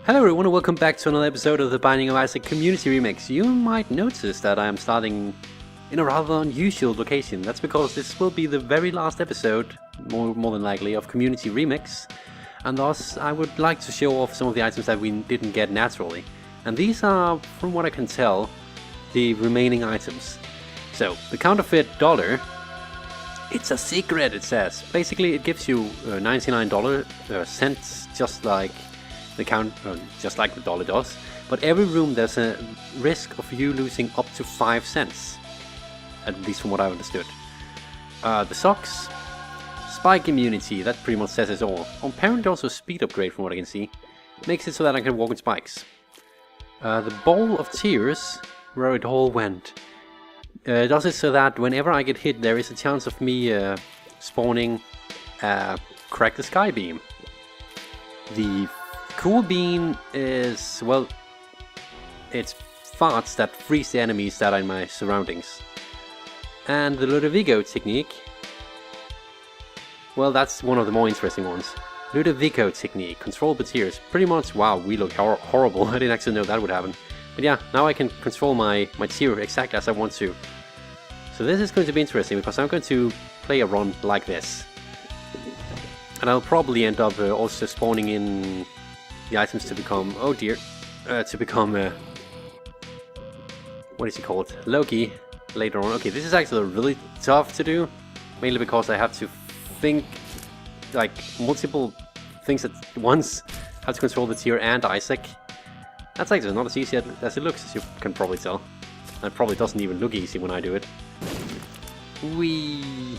Hello everyone and welcome back to another episode of the Binding of Isaac Community Remix. You might notice that I am starting in a rather unusual location. That's because this will be the very last episode, more than likely, of Community Remix. And thus I would like to show off some of the items that we didn't get naturally. And these are, from what I can tell, the remaining items. So, the counterfeit dollar, it's a secret, it says. Basically it gives you $99 cents, just like the dollar does, but every room there's a risk of you losing up to 5 cents, at least from what I understood. The socks, spike immunity, that pretty much says it all. Apparently also speed upgrade from what I can see, makes it so that I can walk with spikes. The bowl of tears, where it all went, does it so that whenever I get hit there is a chance of me spawning crack the sky beam. The cool bean is, well, it's farts that freeze the enemies that are in my surroundings. And the Ludovico technique, well, that's one of the more interesting ones. Ludovico technique, control the tears. Pretty much, wow, we look horrible. I didn't actually know that would happen. But yeah, now I can control my tear exactly as I want to. So this is going to be interesting because I'm going to play a run like this. And I'll probably end up also spawning in the items to become, oh dear, what is he called? Loki, later on. Okay, this is actually really tough to do, mainly because I have to think, like, multiple things at once. How to control the tier and Isaac. That's actually not as easy as it looks, as you can probably tell. It probably doesn't even look easy when I do it. Whee!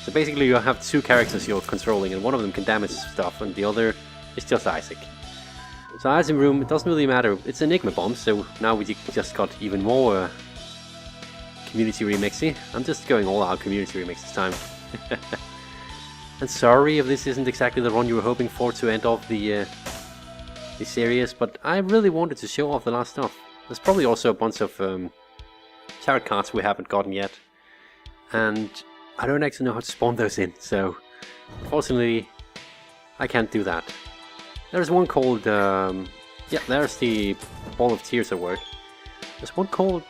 So basically you have two characters you're controlling, and one of them can damage stuff, and the other is just Isaac. So item room, it doesn't really matter. It's Enigma bomb, so now we just got even more community remixy. I'm just going all out community remix this time. And sorry if this isn't exactly the run you were hoping for to end off the series, but I really wanted to show off the last stuff. There's probably also a bunch of tarot cards we haven't gotten yet, and I don't actually know how to spawn those in, so unfortunately I can't do that. There's one called, yeah, there's the Ball of Tears at work. There's one called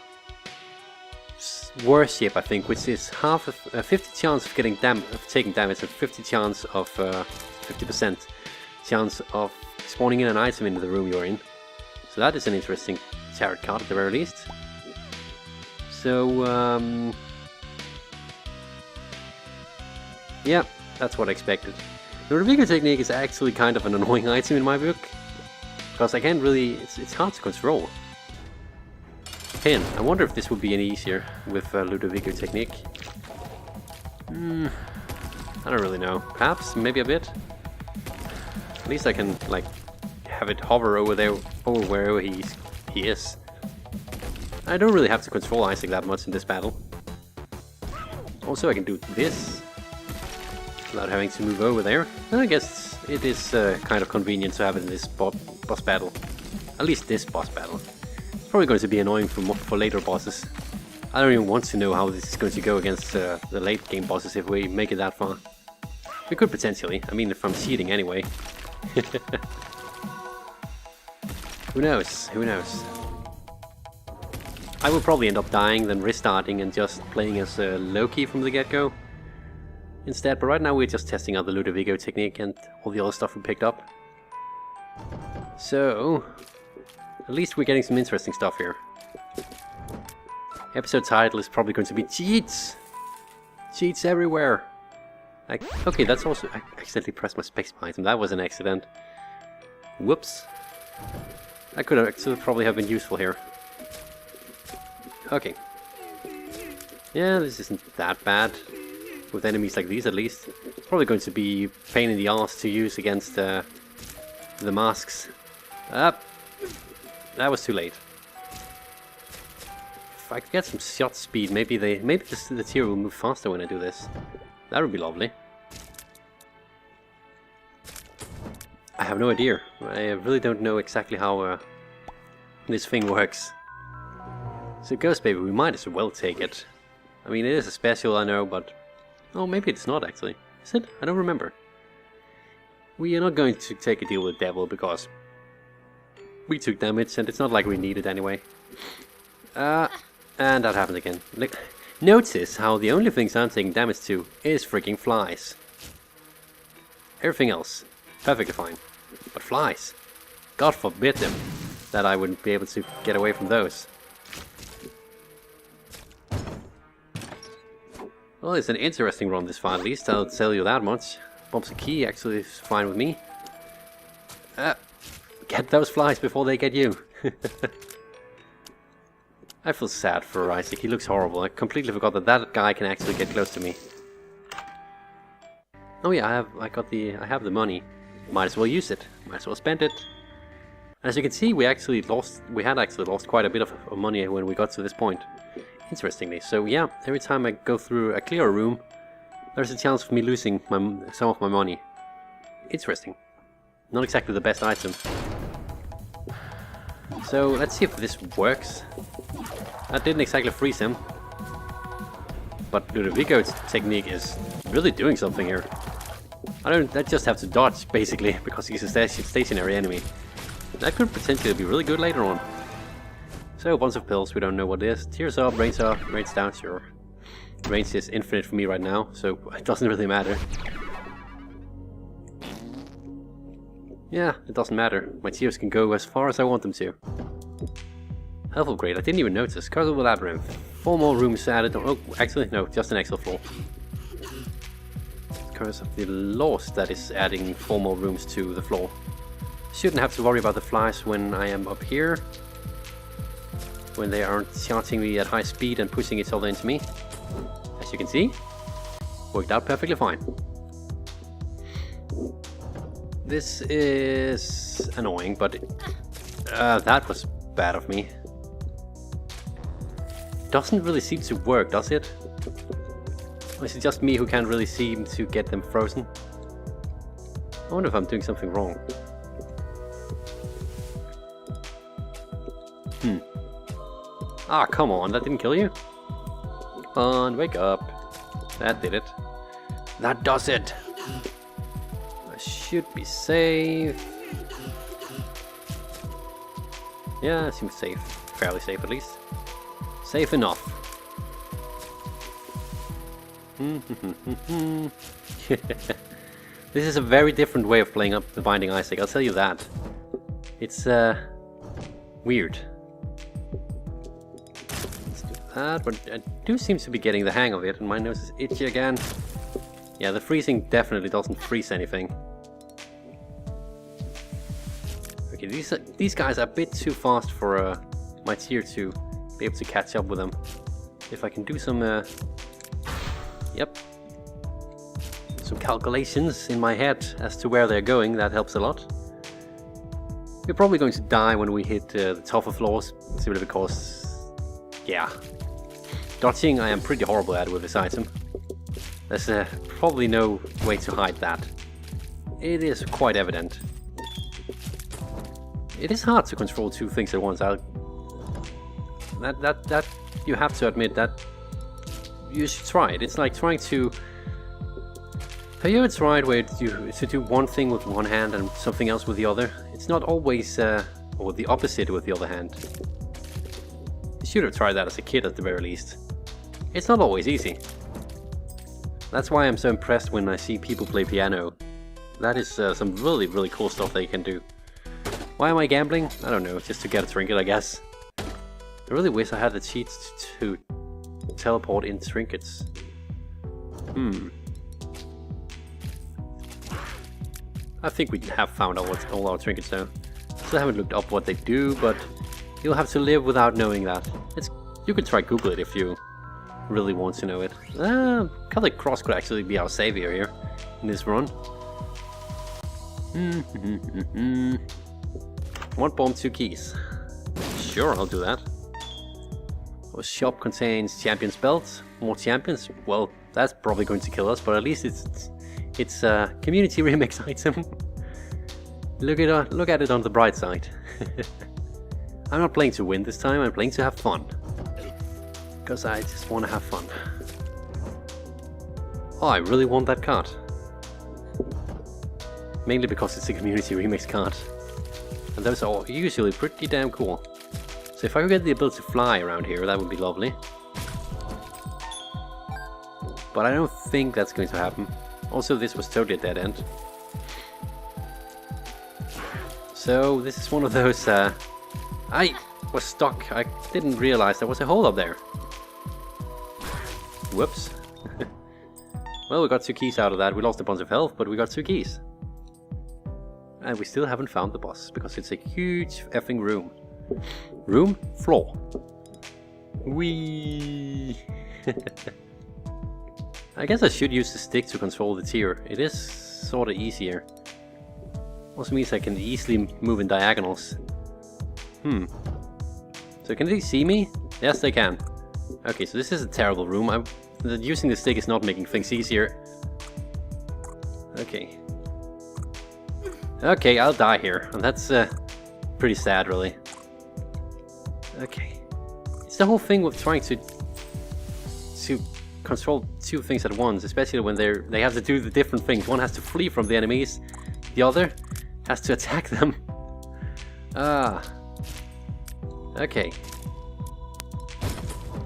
Worship, I think, which is half of 50 chance of taking damage and 50 chance of 50% chance of spawning in an item into the room you're in. So that is an interesting tarot card at the very least. So yeah, that's what I expected. The Ludovico technique is actually kind of an annoying item in my book, because I can't really, it's hard to control. Pin, I wonder if this would be any easier with Ludovico technique. I don't really know. Perhaps, maybe a bit. At least I can, like, have it hover over there, over wherever he is. I don't really have to control Isaac that much in this battle. Also, I can do this without having to move over there. And I guess it is kind of convenient to have it in this boss battle. At least this boss battle. It's probably going to be annoying for later bosses. I don't even want to know how this is going to go against the late game bosses if we make it that far. We could potentially. I mean, if I'm cheating anyway. Who knows? Who knows? I will probably end up dying, then restarting and just playing as Loki from the get-go instead, but right now we're just testing out the Ludovico technique and all the other stuff we picked up. So, at least we're getting some interesting stuff here. Episode title is probably going to be Cheats! Cheats everywhere! Okay, that's also... I accidentally pressed my spacebar item, that was an accident. Whoops. That could have actually probably have been useful here. Okay. Yeah, this isn't that bad. With enemies like these, at least. It's probably going to be a pain in the ass to use against the masks. That was too late. If I could get some shot speed, maybe the tier will move faster when I do this. That would be lovely. I have no idea. I really don't know exactly how this thing works. So Ghost Baby, we might as well take it. I mean, it is a special, I know, but... Oh, maybe it's not actually. Is it? I don't remember. We are not going to take a deal with Devil because We took damage, and it's not like we need it anyway. And that happened again. Notice how the only things I'm taking damage to is freaking flies. Everything else, perfectly fine. But flies, God forbid them, that I wouldn't be able to get away from those. Well, it's an interesting run this far at least, I'll tell you that much. Bumps a key actually is fine with me. Get those flies before they get you. I feel sad for Isaac, he looks horrible. I completely forgot that that guy can actually get close to me. Oh yeah, I have the money. Might as well use it. Might as well spend it. As you can see, we had actually lost quite a bit of money when we got to this point. Interestingly, so yeah, every time I go through a clear room, there's a chance of me losing some of my money. Interesting. Not exactly the best item. So let's see if this works. That didn't exactly freeze him. But Ludovico's technique is really doing something here. I just have to dodge, basically, because he's a stationary enemy. That could potentially be really good later on. So, a bunch of pills, we don't know what it is. Tears up, rains down, sure. Range is infinite for me right now, so it doesn't really matter. Yeah, it doesn't matter. My tears can go as far as I want them to. Health upgrade, I didn't even notice. Curse of the Labyrinth. 4 more rooms added. Oh, actually, no, just an extra floor. Curse of the Lost, that is adding 4 more rooms to the floor. Shouldn't have to worry about the flies when I am up here. When they aren't charging me at high speed and pushing each other into me. As you can see, worked out perfectly fine. This is annoying, but that was bad of me. Doesn't really seem to work, does it? Or is it just me who can't really seem to get them frozen? I wonder if I'm doing something wrong. Ah, come on, that didn't kill you? Come on, wake up. That did it. That does it! I should be safe. Yeah, it seems safe. Fairly safe at least. Safe enough. This is a very different way of playing up the Binding Isaac, I'll tell you that. It's weird. But I do seem to be getting the hang of it, and my nose is itchy again. Yeah, the freezing definitely doesn't freeze anything. Okay, these guys are a bit too fast for my tier to be able to catch up with them. If I can do some, some calculations in my head as to where they're going, that helps a lot. We're probably going to die when we hit the tougher floors, simply because, yeah. Dodging I am pretty horrible at with this item. There's probably no way to hide that. It is quite evident. It is hard to control 2 things at once. That you have to admit that you should try it. It's like trying to... Have you ever tried where to do one thing with one hand and something else with the other? It's not always, or the opposite with the other hand. You should have tried that as a kid at the very least. It's not always easy. That's why I'm so impressed when I see people play piano. That is some really, really cool stuff they can do. Why am I gambling? I don't know, just to get a trinket, I guess. I really wish I had the cheats to teleport in trinkets. I think we have found out all our trinkets though. Still haven't looked up what they do, but you'll have to live without knowing that. You could try Google it if you really want to know it. Colored Cross could actually be our savior here in this run. 1 bomb, 2 keys. Sure, I'll do that. Our shop contains champions belts. More champions? Well, that's probably going to kill us, but at least it's a community remix item. Look at it on the bright side. I'm not playing to win this time, I'm playing to have fun. Because I just want to have fun. Oh, I really want that card. Mainly because it's a community remix card. And those are usually pretty damn cool. So if I could get the ability to fly around here, that would be lovely. But I don't think that's going to happen. Also, this was totally a dead end. So this is one of those... I was stuck. I didn't realize there was a hole up there. Whoops. Well, we got 2 keys out of that. We lost a bunch of health, but we got 2 keys. And we still haven't found the boss, because it's a huge effing room. Room? Floor. Whee! I guess I should use the stick to control the tier. It is sort of easier. Also means I can easily move in diagonals. So can they see me? Yes, they can. Okay, so this is a terrible room. Using the stick is not making things easier. Okay. Okay, I'll die here. And that's pretty sad, really. Okay. It's the whole thing with trying to control 2 things at once, especially when they have to do the different things. One has to flee from the enemies, the other has to attack them. Okay.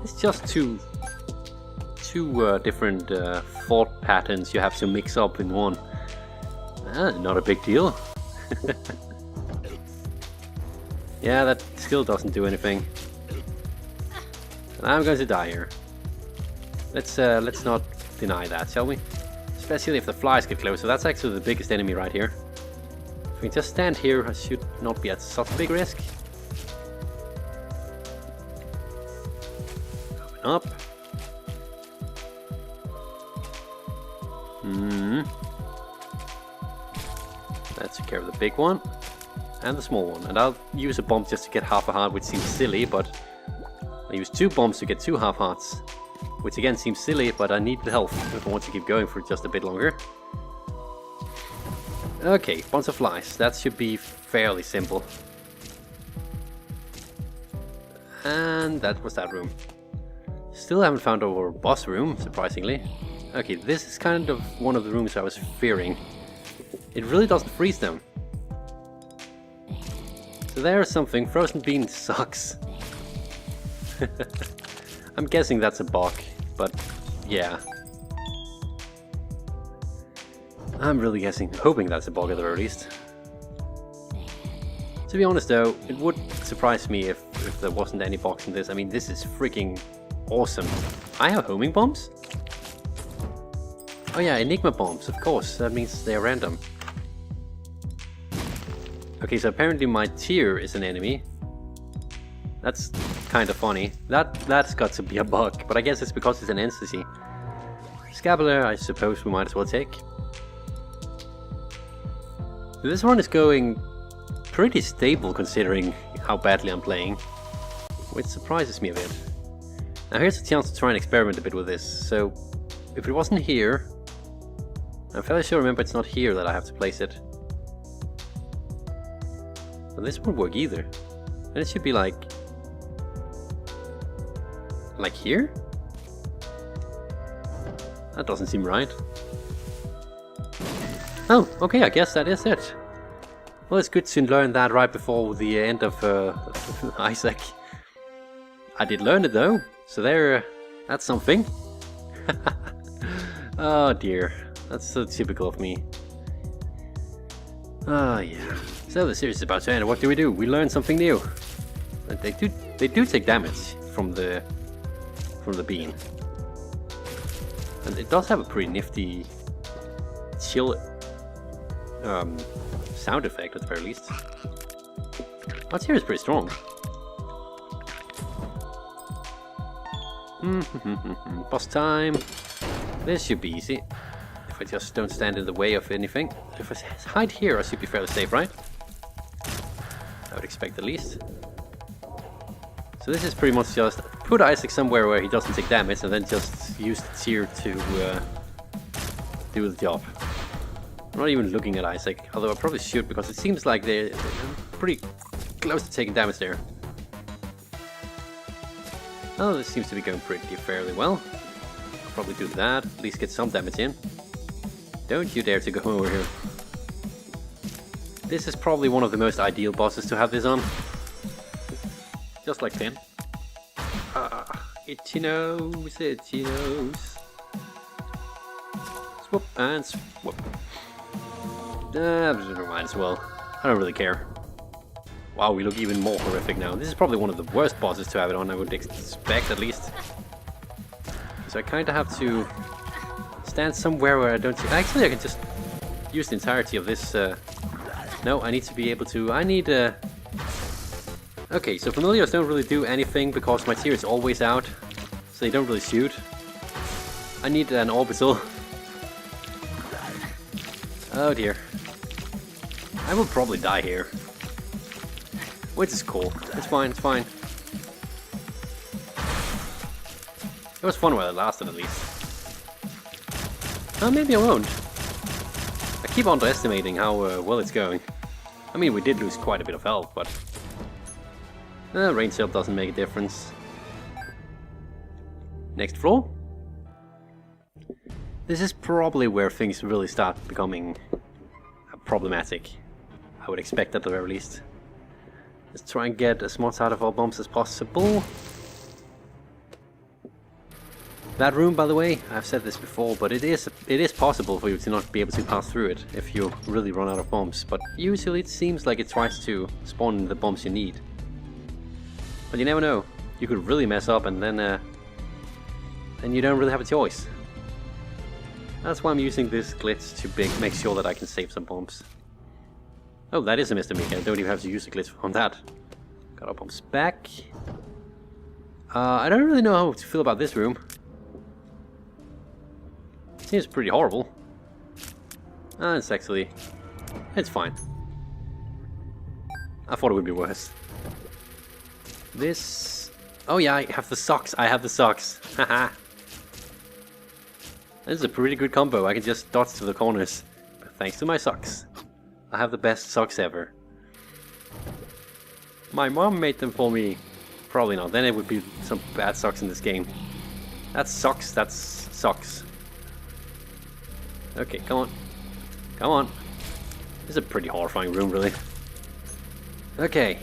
It's just two different thought patterns you have to mix up in one. Not a big deal. Yeah, that still doesn't do anything. And I'm going to die here. Let's not deny that, shall we? Especially if the flies get closer. That's actually the biggest enemy right here. If we just stand here, I should not be at such a big risk. Open up. Let's take care of the big one. And the small one. And I'll use a bomb just to get half a heart, which seems silly, but I use 2 bombs to get 2 half hearts. Which again seems silly, but I need the health if I want to keep going for just a bit longer. Okay, bunch of flies. That should be fairly simple. And that was that room. Still haven't found our boss room, surprisingly. Okay, this is kind of one of the rooms I was fearing. It really doesn't freeze them. So there's something. Frozen bean sucks. I'm guessing that's a bug, but yeah. I'm really hoping that's a bug at the very least. To be honest though, it would surprise me if there wasn't any bugs in this. I mean, this is freaking awesome. I have homing bombs? Oh yeah, Enigma bombs, of course. That means they're random. Okay, so apparently my tier is an enemy. That's kind of funny. That's got to be a bug, but I guess it's because it's an entity. Scabbler, I suppose we might as well take. This one is going pretty stable considering how badly I'm playing, which surprises me a bit. Now here's a chance to try and experiment a bit with this. So if it wasn't here, I'm fairly sure remember it's not here that I have to place it. But this won't work either. And it should be like here? That doesn't seem right. Oh, okay, I guess that is it. Well, it's good to learn that right before the end of Isaac. I did learn it though, so that's something. Oh dear, that's so typical of me. Oh yeah. So the series is about to end. What do? We learn something new. They do take damage from the bean, and it does have a pretty nifty chill sound effect at the very least. What's here is pretty strong. Boss time. This should be easy if I just don't stand in the way of anything. If I hide here, I should be fairly safe, right? I would expect at least. So this is pretty much just put Isaac somewhere where he doesn't take damage and then just use the tier to do the job. I'm not even looking at Isaac, although I probably should because it seems like they're pretty close to taking damage there. Oh, this seems to be going pretty fairly well. I'll probably do that, at least get some damage in. Don't you dare to go over here. This is probably one of the most ideal bosses to have this on. Just like Finn. Itchy nose, itchy nose. Swoop and swoop. Might as well. I don't really care. Wow, we look even more horrific now. This is probably one of the worst bosses to have it on, I would expect at least. So I kind of have to stand somewhere where I don't see... Actually, I can just use the entirety of this... No, I need to be able to... I need... Okay, so familiars don't really do anything because my tier is always out. So they don't really shoot. I need an orbital. Oh dear. I will probably die here. Which is cool. It's fine, it's fine. It was fun while it lasted at least. Maybe I won't. I keep underestimating how well it's going. I mean, we did lose quite a bit of health, but... range up doesn't make a difference. Next floor. This is probably where things really start becoming problematic. I would expect at the very least. Let's try and get as much out of our bombs as possible. That room, by the way, I've said this before, but it is possible for you to not be able to pass through it if you really run out of bombs. But usually it seems like it tries to spawn the bombs you need. But you never know. You could really mess up and then you don't really have a choice. That's why I'm using this glitch to make sure that I can save some bombs. Oh, that is a misdemeanor. I don't even have to use the glitch on that. Got our bombs back. I don't really know how to feel about this room. Seems pretty horrible. It's fine. I thought it would be worse. This... Oh yeah, I have the socks. I have the socks. Haha. This is a pretty good combo. I can just dodge to the corners. Thanks to my socks. I have the best socks ever. My mom made them for me. Probably not. Then it would be some bad socks in this game. That's socks. That's socks. Okay, come on. Come on. This is a pretty horrifying room, really. Okay.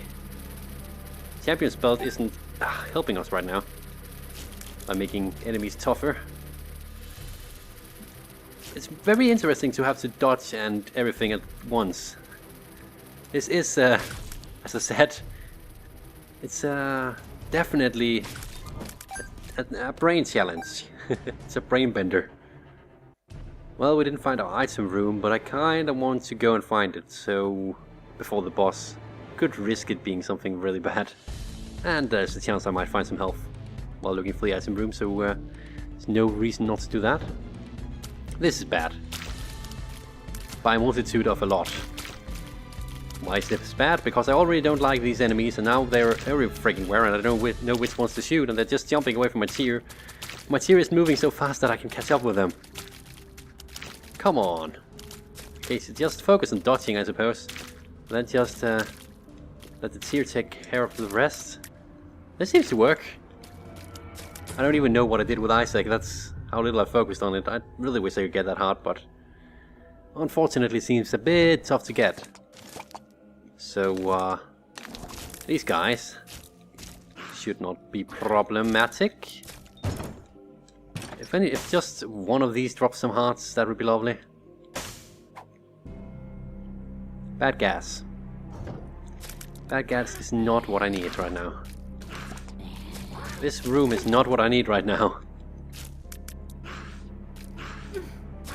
Champion's belt isn't helping us right now by making enemies tougher. It's very interesting to have to dodge and everything at once. This is, as I said, it's definitely a brain challenge. It's a brain bender. Well, we didn't find our item room, but I kinda want to go and find it, so before the boss. Could risk it being something really bad. And there's a chance I might find some health while looking for the item room, so there's no reason not to do that. This is bad. By a multitude of a lot. Why is this bad? Because I already don't like these enemies, and now they're every freaking where, and I don't know which ones to shoot, and they're just jumping away from my tier. My tier is moving so fast that I can catch up with them. Come on. Okay, so just focus on dodging, I suppose. Then just let the tier take care of the rest. This seems to work. I don't even know what I did with Isaac. That's how little I focused on it. I really wish I could get that hard, but unfortunately it seems a bit tough to get. So, these guys should not be problematic. If just one of these drops some hearts, that would be lovely. Bad gas. Bad gas is not what I need right now. This room is not what I need right now.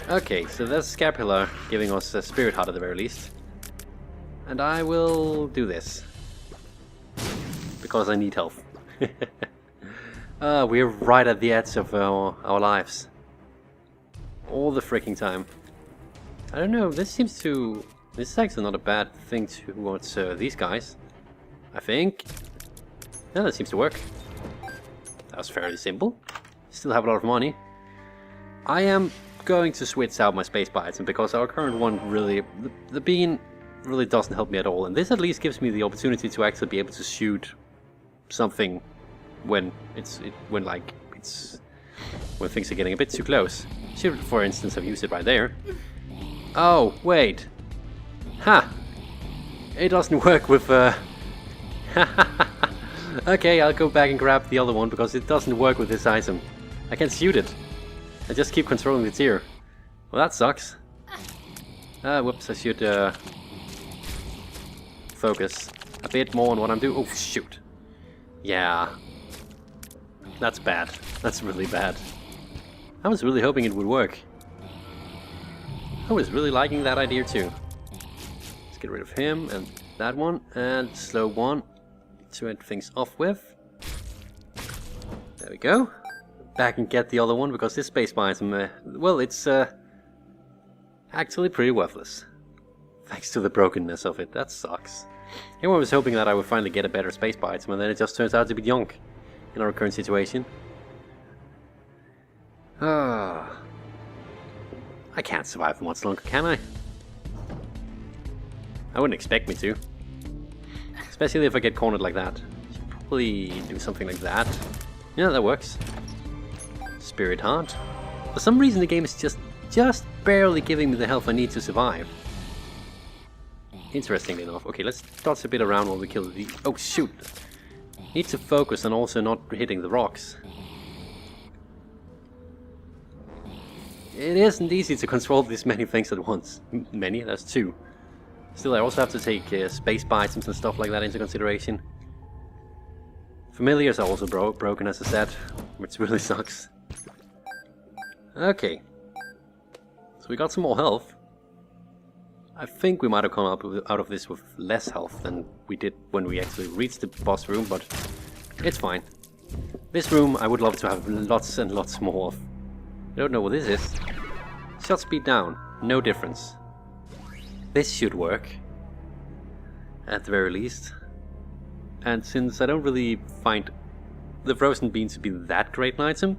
Okay, so that's Scapular giving us a spirit heart at the very least. And I will do this. Because I need health. We're right at the edge of our lives. All the freaking time. I don't know, this is actually not a bad thing towards these guys. I think. Yeah, that seems to work. That was fairly simple. Still have a lot of money. I am going to switch out my spacebar item because our current one really... The bean really doesn't help me at all. And this at least gives me the opportunity to actually be able to shoot something when when things are getting a bit too close. Should, for instance, have used it right there. Oh, wait. Ha! It doesn't work with... Okay, I'll go back and grab the other one because it doesn't work with this item. I can't shoot it. I just keep controlling the tier. Well, that sucks. Whoops, I should focus a bit more on what I'm doing. Oh, shoot. Yeah. That's bad. That's really bad. I was really hoping it would work. I was really liking that idea too. Let's get rid of him and that one and slow one to end things off with. There we go. Back and get the other one because this spacebar item, well, it's actually pretty worthless. Thanks to the brokenness of it. That sucks. Everyone was hoping that I would finally get a better spacebar item, and then it just turns out to be junk in our current situation. I can't survive for much longer, can I? I wouldn't expect me to. Especially if I get cornered like that. Should probably do something like that. Yeah, that works. Spirit Heart. For some reason the game is just barely giving me the health I need to survive. Interestingly enough. Okay, let's dodge a bit around while we kill the... Oh, shoot! Need to focus on also not hitting the rocks. It isn't easy to control this many things at once. Many? That's 2. Still, I also have to take spacebar items and stuff like that into consideration. Familiars are also broken, as I said, which really sucks. Okay. So we got some more health. I think we might have come out of this with less health than we did when we actually reached the boss room, but it's fine. This room I would love to have lots and lots more of. I don't know what this is. Shot speed down, no difference. This should work, at the very least. And since I don't really find the frozen bean to be that great an item,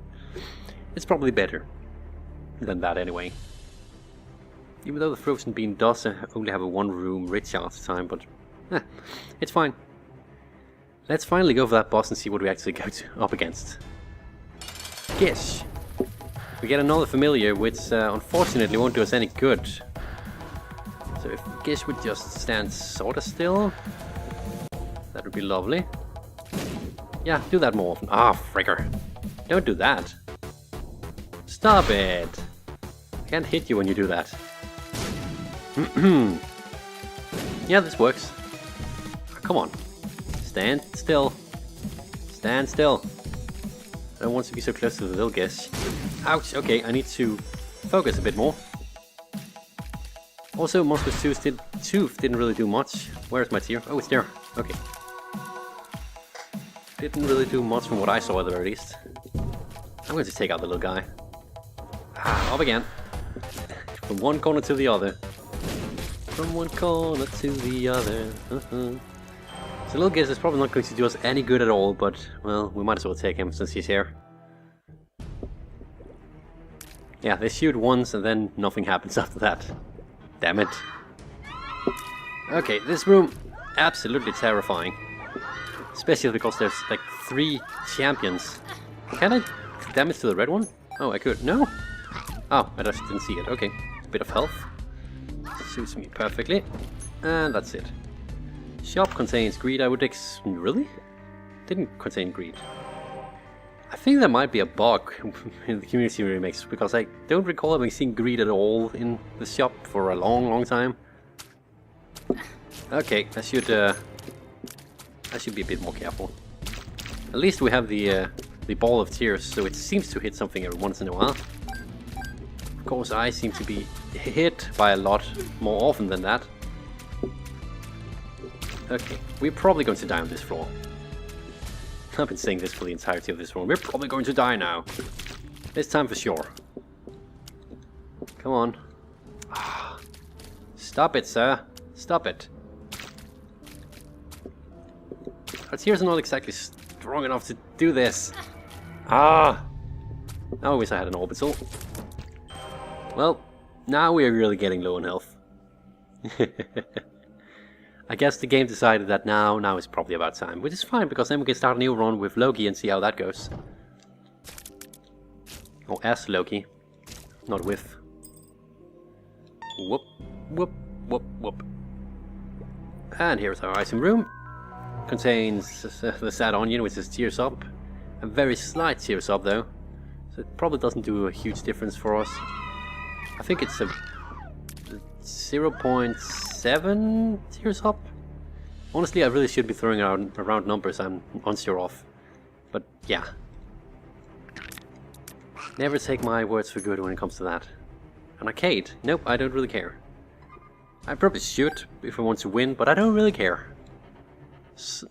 it's probably better than that anyway. Even though the frozen bean does only have a 1-room recharge time, but it's fine. Let's finally go for that boss and see what we actually go up against. Gish! We get another familiar, which unfortunately won't do us any good. So if Gish would just stand sorta still, that would be lovely. Yeah, do that more often. Ah, fricker. Don't do that. Stop it! I can't hit you when you do that. Yeah, this works. Come on. Stand still. Stand still. I don't want to be so close to the little Gish. Ouch, okay, I need to focus a bit more. Also, Monster's Tooth didn't really do much. Where's my tier? Oh, it's there. Okay. Didn't really do much from what I saw at the very least. I'm going to take out the little guy. Up again. From one corner to the other. From one corner to the other. So little Giz is probably not going to do us any good at all, but, well, we might as well take him since he's here. Yeah, they shoot once and then nothing happens after that. Damn it. Okay, this room, absolutely terrifying. Especially because there's like 3 champions. Can I damage to the red one? Oh, I could. No? Oh, I just didn't see it. Okay. A bit of health. Suits me perfectly. And that's it. Shop contains greed, I would really? Didn't contain greed. I think there might be a bug in the Community remakes, because I don't recall having seen greed at all in the shop for a long time. Okay, I should be a bit more careful. At least we have the ball of tears, so it seems to hit something every once in a while. Of course, I seem to be hit by a lot more often than that. Okay, we're probably going to die on this floor. I've been saying this for the entirety of this room. We're probably going to die now. This time for sure. Come on. Stop it, sir. Stop it. Our tears are not exactly strong enough to do this. I wish I had an orbital. Well, now we are really getting low on health. I guess the game decided that now is probably about time, which is fine, because then we can start a new run with Loki and see how that goes. Or as Loki, not with. Whoop, whoop, whoop, whoop. And here's our item room. Contains the sad onion, which is tears up. A very slight tears up though. So it probably doesn't do a huge difference for us. I think it's a 0.7 tears up. Honestly, I really should be throwing around numbers I'm unsure of. But yeah. Never take my words for good when it comes to that. An arcade? Nope, I don't really care. I probably should if I want to win, but I don't really care.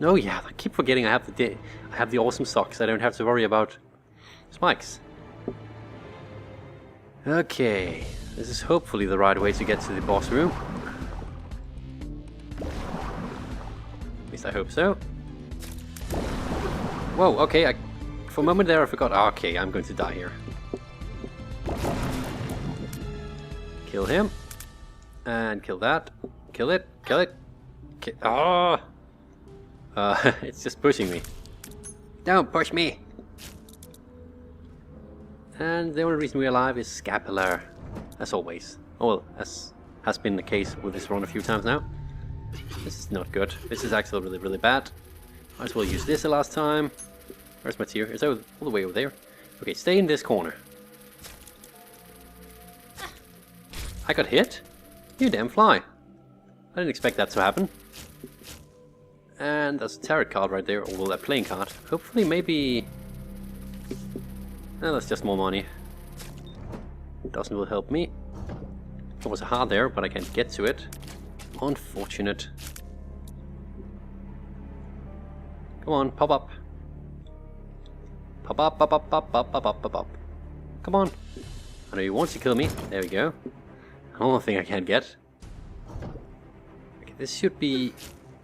Oh yeah, I keep forgetting I have the awesome socks. I don't have to worry about spikes. Okay, this is hopefully the right way to get to the boss room. At least I hope so. Whoa, okay, for a moment there I forgot. Okay, I'm going to die here. Kill him. And kill that. Kill it. Kill it. Oh! It's just pushing me. Don't push me! And the only reason we're alive is scapular. As always. Oh well, as has been the case with this run a few times now. This is not good. This is actually really, really bad. Might as well use this the last time. Where's my tear? It's all the way over there. Okay, stay in this corner. I got hit? You damn fly. I didn't expect that to happen. And there's a tarot card right there, although that playing card. Hopefully, maybe... that's just more money. Doesn't really help me. There was a heart there, but I can't get to it. Unfortunate. Come on, pop up. Pop up, pop up, pop up, pop up, pop up. Come on. I know you want to kill me. There we go. Only thing I can't get. Okay, this should be...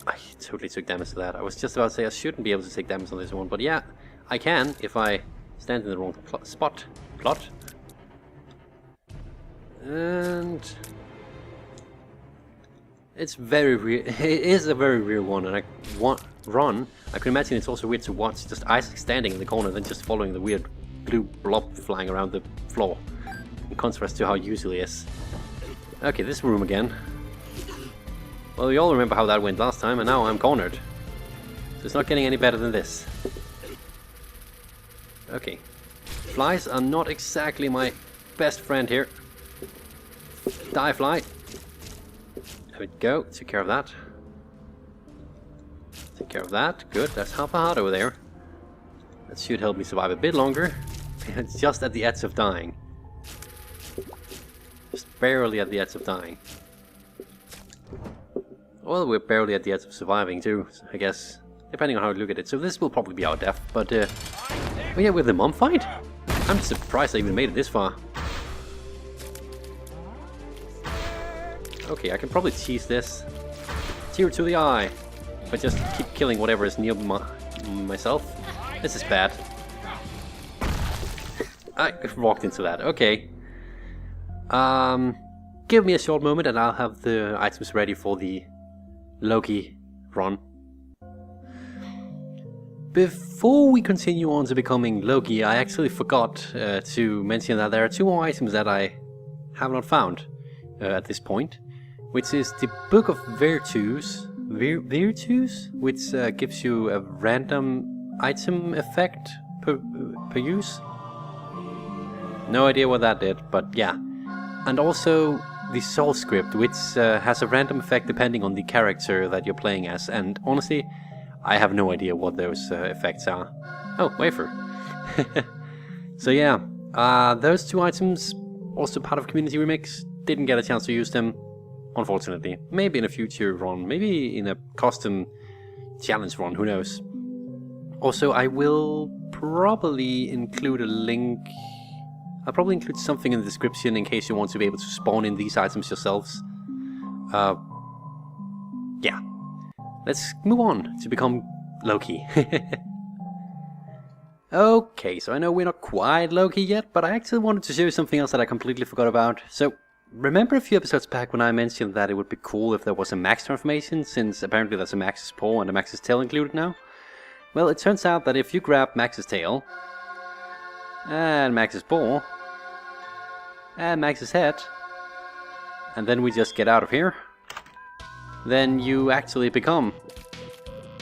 I totally took damage to that. I was just about to say I shouldn't be able to take damage on this one, but yeah, I can if I stand in the wrong spot. Plot. And... it's very weird. It is a very weird one, and I can imagine it's also weird to watch just Isaac standing in the corner and then just following the weird blue blob flying around the floor. In contrast to how usually he is. Okay, this room again. Well, we all remember how that went last time, and now I'm cornered. So it's not getting any better than this. Okay. Flies are not exactly my best friend here. Die, fly. There we go. Take care of that. Take care of that. Good. That's half a heart over there. That should help me survive a bit longer. It's just at the edge of dying. Just barely at the edge of dying. Well, we're barely at the edge of surviving too, I guess. Depending on how you look at it. So this will probably be our death, but oh yeah, with the mom fight? I'm surprised I even made it this far. Okay, I can probably tease this. Tear to the eye. But just keep killing whatever is near myself. This is bad. I walked into that. Okay. Give me a short moment and I'll have the items ready for the Loki run. Before we continue on to becoming Loki, I actually forgot to mention that there are two more items that I have not found at this point, which is the Book of Virtues, which gives you a random item effect per use. No idea what that did, but yeah. And also the Soul Script, which has a random effect depending on the character that you're playing as, and honestly, I have no idea what those effects are. Oh, wafer. So yeah, those two items, also part of Community Remix, didn't get a chance to use them, unfortunately. Maybe in a future run, maybe in a custom challenge run, who knows. Also, I will probably include a link. I'll probably include something in the description in case you want to be able to spawn in these items yourselves. Yeah. Let's move on to become Loki. Okay, so I know we're not quite Loki yet, but I actually wanted to show you something else that I completely forgot about. So, remember a few episodes back when I mentioned that it would be cool if there was a Max transformation, since apparently there's a Max's paw and a Max's tail included now? Well, it turns out that if you grab Max's tail, and Max's paw, and Max's head, and then we just get out of here, then you actually become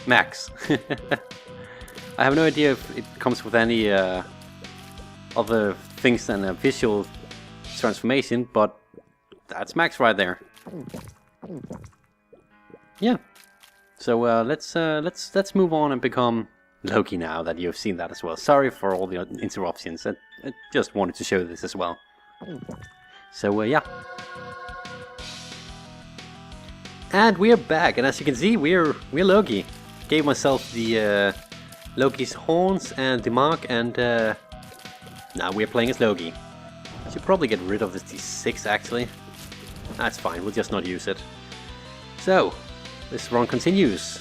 Max. I have no idea if it comes with any other things than a visual transformation, but that's Max right there. Yeah. So let's move on and become Loki now that you've seen that as well. Sorry for all the interruptions. I just wanted to show this as well. So yeah. And we're back, and as you can see, we're Loki. Gave myself the Loki's horns and the mark, and now we're playing as Loki. Should probably get rid of this D6 actually. That's fine, we'll just not use it. So, this run continues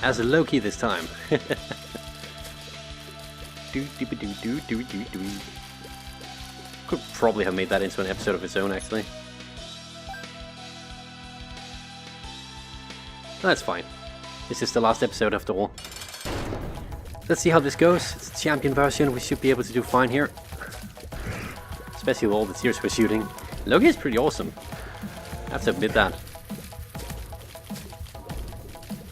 as a Loki this time. Could probably have made that into an episode of its own actually. That's fine. This is the last episode after all. Let's see how this goes. It's a champion version. We should be able to do fine here. Especially with all the tiers we're shooting. Loki is pretty awesome. I have to admit that.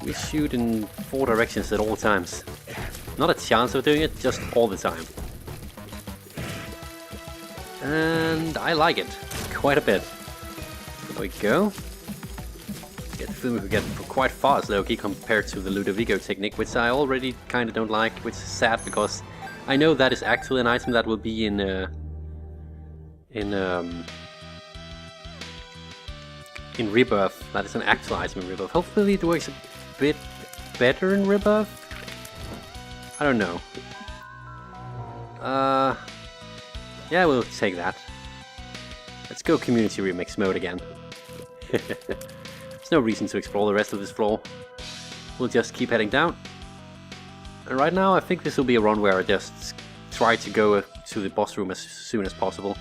We shoot in 4 directions at all times. Not a chance of doing it, just all the time. And I like it. Quite a bit. There we go. We get quite fast Loki compared to the Ludovico technique, which I already kind of don't like, which is sad because I know that is actually an item that will be in Rebirth. That is an actual item in Rebirth. Hopefully it works a bit better in Rebirth. I don't know. Yeah, we'll take that. Let's go Community Remix mode again. No reason to explore the rest of this floor. We'll just keep heading down. And right now I think this will be a run where I just try to go to the boss room as soon as possible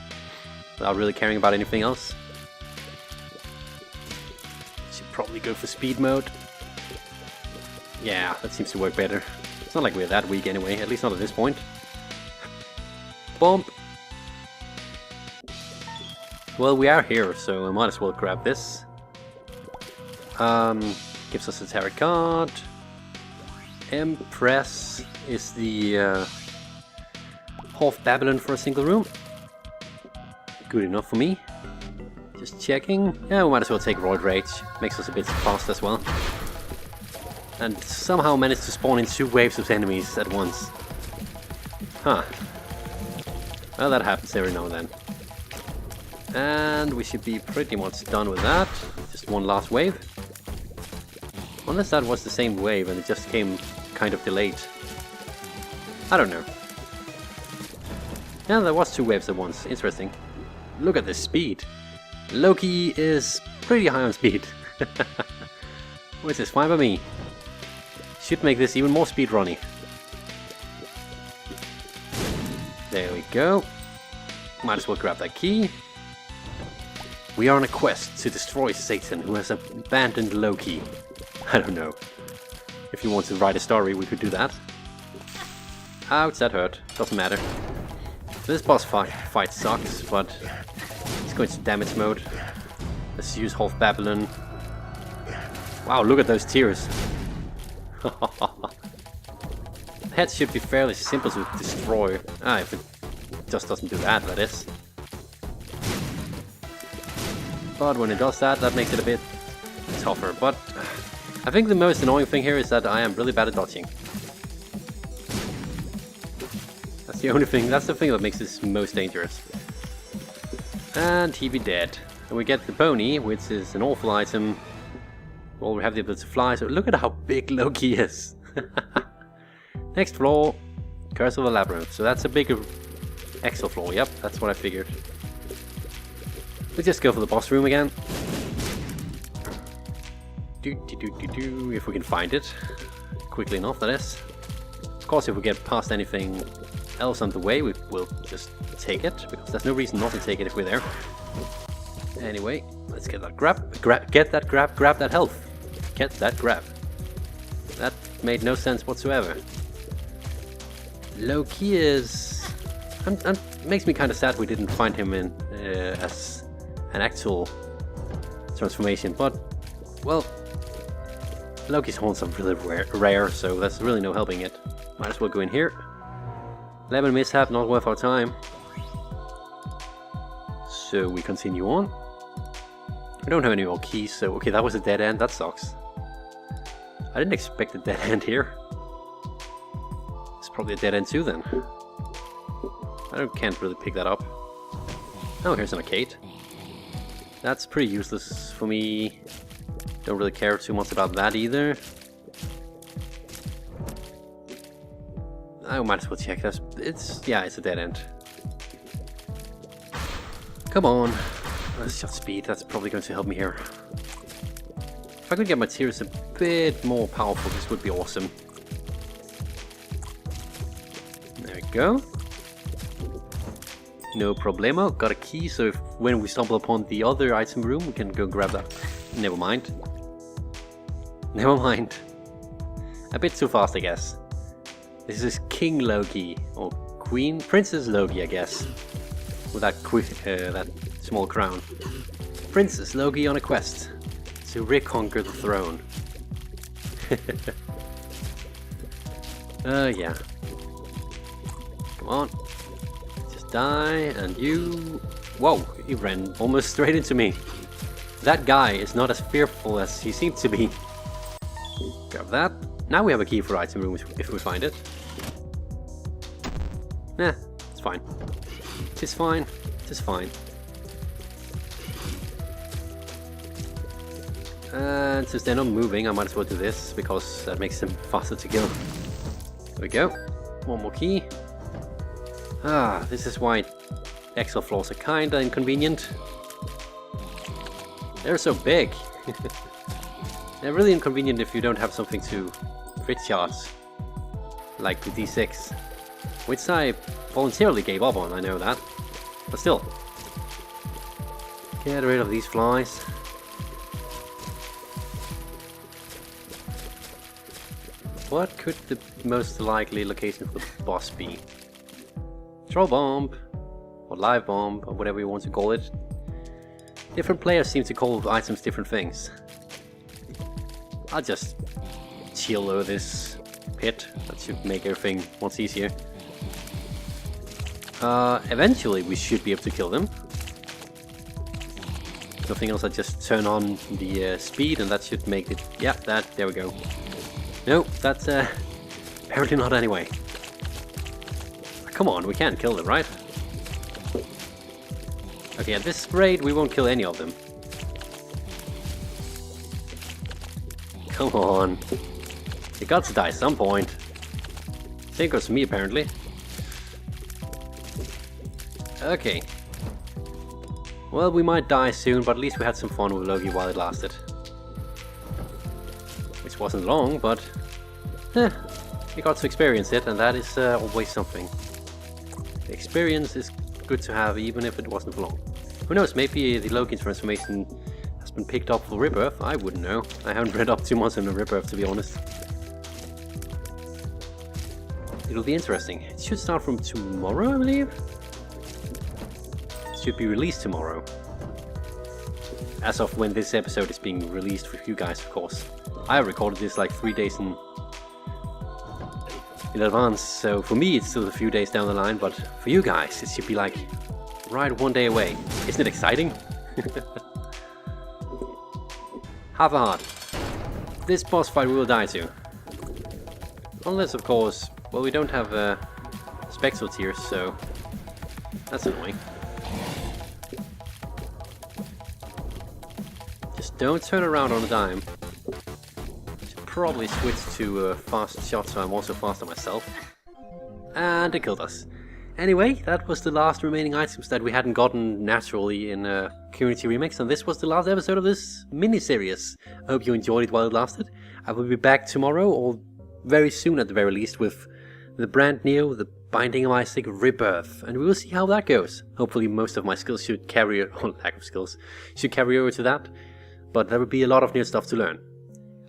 without really caring about anything else. Should probably go for speed mode. Yeah, that seems to work better. It's not like we're that weak anyway, at least not at this point. Bump! Well, we are here, so I might as well grab this. Gives us a tarot card. Empress is the half Babylon for a single room. Good enough for me. Just checking. Yeah, we might as well take Roid Rage. Makes us a bit fast as well. And somehow managed to spawn in 2 waves of enemies at once. Huh. Well, that happens every now and then. And we should be pretty much done with that. Just one last wave. Unless that was the same wave and it just came kind of delayed. I don't know. Yeah, there was 2 waves at once. Interesting. Look at the speed. Loki is pretty high on speed. Which is fine by me. Should make this even more speedrunny. There we go. Might as well grab that key. We are on a quest to destroy Satan, who has abandoned Loki. I don't know. If you want to write a story, we could do that. Ouch, that hurt. Doesn't matter. This boss fight sucks, but let's go into damage mode. Let's use half Babylon. Wow, look at those tears. Head should be fairly simple to destroy. If it just doesn't do that, that is. But when it does that, that makes it a bit tougher. But I think the most annoying thing here is that I am really bad at dodging. That's the only thing, that's the thing that makes this most dangerous. And he be dead. And we get the pony, which is an awful item. Well, we have the ability to fly, so look at how big Loki is. Next floor, Curse of the Labyrinth. So that's a bigger exo floor, yep, that's what I figured. Let's just go for the boss room again. If we can find it. Quickly enough, that is. Of course, if we get past anything else on the way, we will just take it, because there's no reason not to take it if we're there. Anyway, let's get that grab. Get that grab, grab that health. Get that grab. That made no sense whatsoever. Loki is... makes me kind of sad we didn't find him in as an actual transformation, but, well, Loki's horns are really rare, so there's really no helping it. Might as well go in here. Lemon mishap, not worth our time. So we continue on. I don't have any more keys, so okay, that was a dead end, that sucks. I didn't expect a dead end here. It's probably a dead end too then. Can't really pick that up. Oh, here's an arcade. That's pretty useless for me. Don't really care too much about that either. I might as well check this. It's a dead end. Come on. Shot speed, that's probably going to help me here. If I could get my tears a bit more powerful, this would be awesome. There we go. No problemo. Got a key, so if when we stumble upon the other item room, we can go grab that. Never mind. Never mind. A bit too fast, I guess. This is King Loki, or Queen, Princess Loki, I guess. With that that small crown. Princess Loki on a quest to reconquer the throne. Yeah. Come on. Just die, and you... Whoa, he ran almost straight into me. That guy is not as fearful as he seemed to be. Grab that. Now we have a key for item room if we find it. Nah, it's fine. It's fine. It's fine. And since they're not moving, I might as well do this, because that makes them faster to kill. There we go. One more key. Ah, this is why Excel floors are kinda inconvenient. They're so big. They're really inconvenient if you don't have something to crit charge. Like the D6. Which I voluntarily gave up on, I know that. But still. Get rid of these flies. What could the most likely location for the boss be? Troll bomb, or live bomb, or whatever you want to call it. Different players seem to call items different things. I'll just chill over this pit. That should make everything much easier. Eventually we should be able to kill them. Nothing else, I just turn on the speed and that should make it... Yeah, there we go. No, that's apparently not anyway. Come on, we can't kill them, right? Okay, at this rate we won't kill any of them. Come on. They got to die at some point. Same goes to me, apparently. Okay. Well, we might die soon, but at least we had some fun with Loki while it lasted. Which wasn't long, but... we got to experience it, and that is always something. The experience is good to have, even if it wasn't for long. Who knows, maybe the Loki transformation has been picked up for Rebirth, I wouldn't know. I haven't read up too much on the Rebirth, to be honest. It'll be interesting. It should start from tomorrow, I believe? It should be released tomorrow. As of when this episode is being released for you guys, of course. I recorded this like 3 days in advance, so for me it's still a few days down the line, but for you guys it should be like right 1 day away. Isn't it exciting? Half a heart. This boss fight we will die to. Unless, of course, well, we don't have spectral tears, so that's annoying. Just don't turn around on a dime. Should probably switch to fast shot, so I'm also faster myself. And it killed us. Anyway, that was the last remaining items that we hadn't gotten naturally in Community Remix, and this was the last episode of this mini-series. I hope you enjoyed it while it lasted. I will be back tomorrow, or very soon at the very least, with the brand new, the Binding of Isaac Rebirth, and we will see how that goes. Hopefully most of my skills should carry, or lack of skills, should carry over to that, but there will be a lot of new stuff to learn.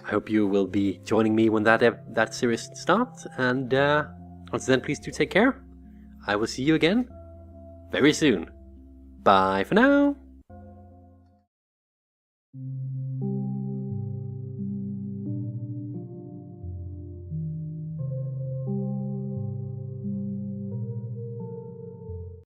I hope you will be joining me when that series starts, and until then, please do take care. I will see you again very soon. Bye for now.